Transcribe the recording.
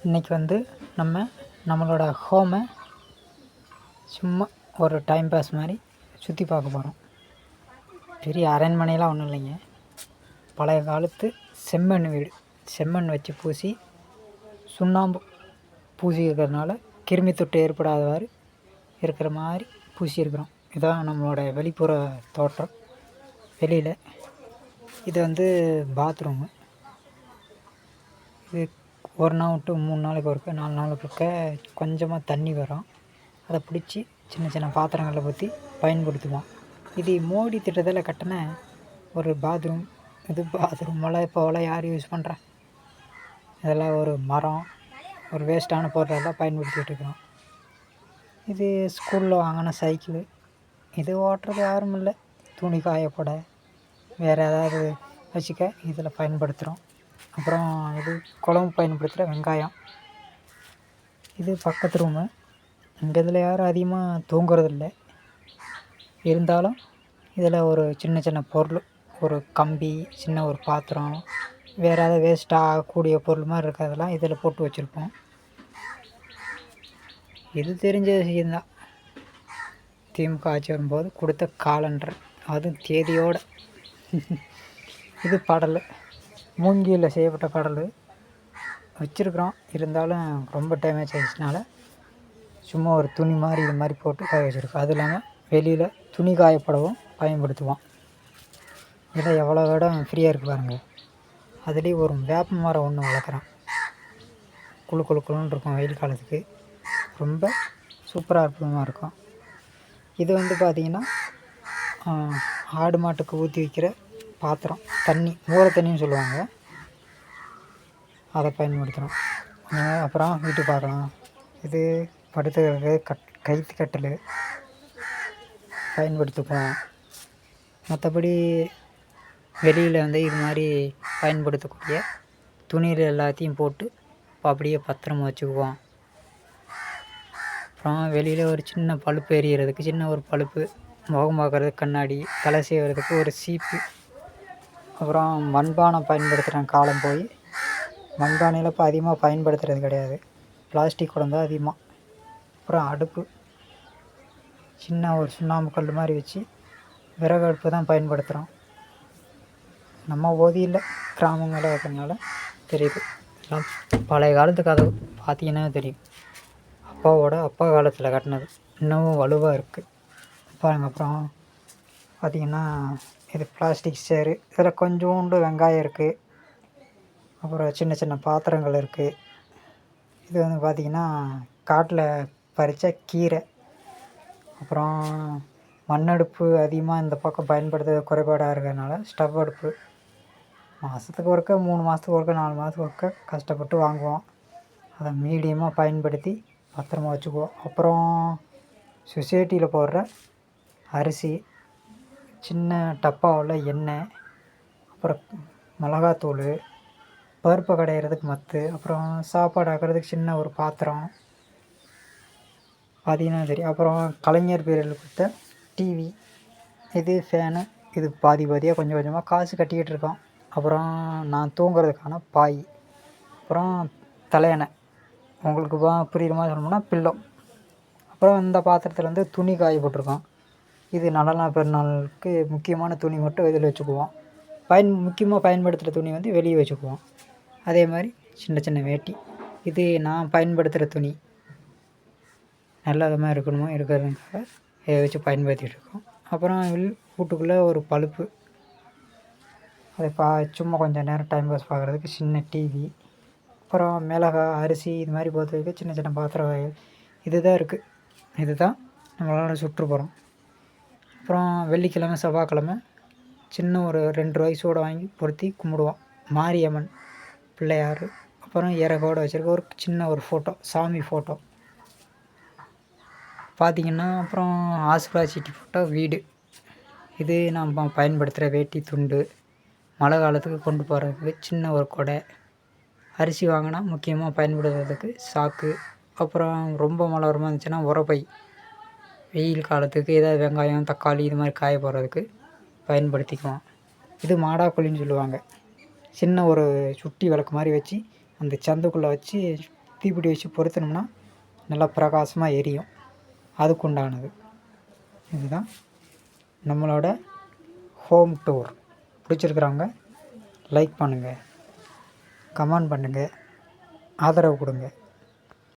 இன்றைக்கி வந்து நம்மளோட ஹோமை சும்மா ஒரு டைம் பாஸ் மாதிரி சுற்றி பார்க்க போகிறோம். பெரிய அரண்மனைலாம் ஒன்றும் இல்லைங்க. பழைய காலத்து செம்மண் வீடு, செம்மண் வச்சு பூசி சுண்ணாம்பு பூசி இருக்கிறதுனால கிருமி தொட்டு ஏற்படாதவாறு இருக்கிற மாதிரி பூசியிருக்கிறோம். இதுதான் நம்மளோட வெளிப்புற தோற்றம். வெளியில் இது வந்து பாத்ரூமு. இது ஒரு நாள் விட்டு 3 நாளைக்கு ஒருக்க 4 நாளுக்கு ஒருக்க கொஞ்சமாக தண்ணி வரும். அதை பிடிச்சி சின்ன சின்ன பாத்திரங்களில் ஊற்றி பயன்படுத்துவோம். இது மோடி திட்டத்தில் கட்டின ஒரு பாத்ரூம். இது பாத்ரூமெல்லாம் இப்போலாம் யார் யூஸ் பண்ணுறா? இதெல்லாம் ஒரு மரம், ஒரு வேஸ்ட்டான பொருளெல்லாம் பயன்படுத்திகிட்டு இருக்கிறோம். இது ஸ்கூலில் வாங்கின சைக்கிளு. இது ஓட்டுறது யாரும் இல்லை. துணி காயப்போட வேறு ஏதாவது வச்சுக்க இதில் பயன்படுத்துகிறோம். அப்புறம் இது குழம்பு பயன்படுத்துகிற வெங்காயம். இது பக்கத்து ரூமு. இங்கே இதில் யாரும் அதிகமாக தூங்குறதில்லை. இருந்தாலும் இதில் ஒரு சின்ன சின்ன பொருள், ஒரு கம்பி, சின்ன ஒரு பாத்திரம், வேறு ஏதாவது வேஸ்ட்டாக ஆகக்கூடிய பொருள் மாதிரி இருக்கிறதெல்லாம் இதில் போட்டு வச்சுருப்போம். இது தெரிஞ்ச விஷயந்தான். திமுக ஆட்சி வரும்போது கொடுத்த காலண்டர், அதுவும் தேதியோடு. இது படல், மூங்கியில் செய்யப்பட்ட படல் வச்சுருக்குறோம். இருந்தாலும் ரொம்ப டேமேஜ் ஆகிடுச்சுனால சும்மா ஒரு துணி மாதிரி இது மாதிரி போட்டு காய வச்சுருக்கோம். அது இல்லாமல் வெளியில் துணி காயப்படவும் பயன்படுத்துவோம். இதில் எவ்வளோ இடம் ஃப்ரீயாக இருக்குது பாருங்கள். அதுலேயும் ஒரு வேப்ப மரம் ஒன்று வளர்க்குறோம். குழு குழுன்னு இருக்கும். வெயில் காலத்துக்கு ரொம்ப சூப்பராக அற்புதமாக இருக்கும். இது வந்து பார்த்திங்கன்னா ஆடு மாட்டுக்கு ஊற்றி வைக்கிற பாத்திரம், தண்ணி, மூர தண்ணின்னு சொல்லுவாங்க. அதை பயன்படுத்துகிறோம். அப்புறம் வீட்டு பார்க்கலாம். இது படுத்துக்கிறது கைத்து கட்டில் பயன்படுத்திக்குவோம். மற்றபடி வெளியில் வந்து இது மாதிரி பயன்படுத்தக்கூடிய துணியில் எல்லாத்தையும் போட்டு அப்படியே பத்திரமா வச்சுக்குவோம். அப்புறம் வெளியில் ஒரு சின்ன பழுப்பு எறிகிறதுக்கு சின்ன ஒரு பழுப்பு, முகம் பார்க்குறதுக்கு கண்ணாடி, தலை செய்வதுக்கு ஒரு சீப்பு. அப்புறம் மண்பானை பயன்படுத்துகிற காலம் போய் மண்பானையில் இப்போ அதிகமாக பயன்படுத்துகிறது கிடையாது. பிளாஸ்டிக் குடம் தான் அதிகமாக. அப்புறம் அடுப்பு, சின்ன ஒரு சுண்ணாம்பு கல் மாதிரி வச்சு விறகு அடுப்பு தான் பயன்படுத்துகிறோம். நம்ம ஓதியில் கிராமங்களில் இருக்கிறதுனால தெரியுது. எல்லாம் பழைய காலத்து கதை பார்த்தீங்கன்னா தெரியும். அப்பா காலத்தில் கட்டினது இன்னமும் வலுவாக இருக்குது பாருங்கள். அப்புறம் பார்த்திங்கன்னா இது பிளாஸ்டிக் சேரு. இதில் கொஞ்சோண்டு வெங்காயம் இருக்குது. அப்புறம் சின்ன சின்ன பாத்திரங்கள் இருக்குது. இது வந்து பார்த்திங்கன்னா காட்டில் பறித்த கீரை. அப்புறம் மண்ணடுப்பு அதிகமாக இந்த பக்கம் பயன்படுத்த குறைபாடாக இருக்கிறதுனால ஸ்டவ் அடுப்பு மாதத்துக்கு ஒருக்க 3 மாதத்துக்கு ஒருக்க 4 மாதத்துக்கு ஒருக்க கஷ்டப்பட்டு வாங்குவோம். அதை மீடியமாக பயன்படுத்தி பத்திரமா வச்சுக்குவோம். அப்புறம் சொசைட்டியில் போடுற அரிசி, சின்ன டப்பாவில் எண்ணெய், அப்புறம் மிளகாத்தூள், பருப்பு கடையிறதுக்கு மத்து, அப்புறம் சாப்பாடு ஆக்கிறதுக்கு சின்ன ஒரு பாத்திரம் பார்த்தீங்கன்னா தெரியும். அப்புறம் கலைஞர் பீரியடில் கொடுத்த டிவி, இது ஃபேனு. இது பாதியாக கொஞ்சம் கொஞ்சமாக காசு கட்டிக்கிட்டு இருக்கோம். அப்புறம் நான் தூங்குறதுக்கான பாய், அப்புறம் தலையணை, உங்களுக்கு புரியுற மாதிரி சொல்லணும்னா பில்லோ. அப்புறம் இந்த பாத்திரத்தில் வந்து துணி காய போட்டிருக்கோம். இது நல்ல நாள் பெருநாளுக்கு முக்கியமான துணி மட்டும் இதில் வச்சுக்குவோம். முக்கியமாக பயன்படுத்துகிற துணி வந்து வெளியே வச்சுக்குவோம். அதே மாதிரி சின்ன சின்ன வேட்டி, இது நான் பயன்படுத்துகிற துணி நல்ல விதமாக இருக்கிறதுக்காக இதை வச்சு பயன்படுத்திகிட்டு இருக்கோம். அப்புறம் வீட்டுக்குள்ளே ஒரு பழுப்பு, அதை சும்மா கொஞ்சம் நேரம் டைம் பாஸ் பார்க்குறதுக்கு சின்ன டிவி. அப்புறம் மிளகாய், அரிசி இது மாதிரி போகிறதுக்கு சின்ன சின்ன பாத்திர வகைகள் இது தான் இருக்குது. இது தான் நம்மளால் சுற்றுப்புறம். அப்புறம் வெள்ளிக்கிழமை செவ்வாய்க்கிழமை சின்ன ஒரு 2 ரூபாய் சூடை வாங்கி பொருத்தி கும்பிடுவோம். மாரியம்மன், பிள்ளையார், அப்புறம் இறகோடு வச்சுருக்க ஒரு சின்ன ஒரு ஃபோட்டோ, சாமி ஃபோட்டோ பார்த்திங்கன்னா. அப்புறம் ஆசீர்வாத் சீட்டி ஃபோட்டோ, வீடு. இது நம்ம பயன்படுத்துகிற வேட்டி துண்டு, மழை காலத்துக்கு கொண்டு போகிறதுக்கு சின்ன ஒரு கொடை, அரிசி வாங்கினா முக்கியமாக பயன்படுத்துறதுக்கு சாக்கு, அப்புறம் ரொம்ப மழை வரமாக இருந்துச்சுன்னா உரப்பை, வெயில் காலத்துக்கு ஏதாவது வெங்காயம், தக்காளி இது மாதிரி காய போடுறதுக்கு பயன்படுத்திக்குவோம். இது மாடாக்கொல்லின்னு சொல்லுவாங்க. சின்ன ஒரு சுட்டி விளக்கு மாதிரி வச்சு அந்த சந்துக்குள்ளே வச்சு தீப்பிடி வச்சு பொருத்தினோம்னா நல்லா பிரகாசமாக எரியும். அதுக்குண்டானது இதுதான் நம்மளோட ஹோம் டூர். பிடிச்சிருக்கிறவங்க லைக் பண்ணுங்கள், கமெண்ட் பண்ணுங்கள், ஆதரவு கொடுங்க.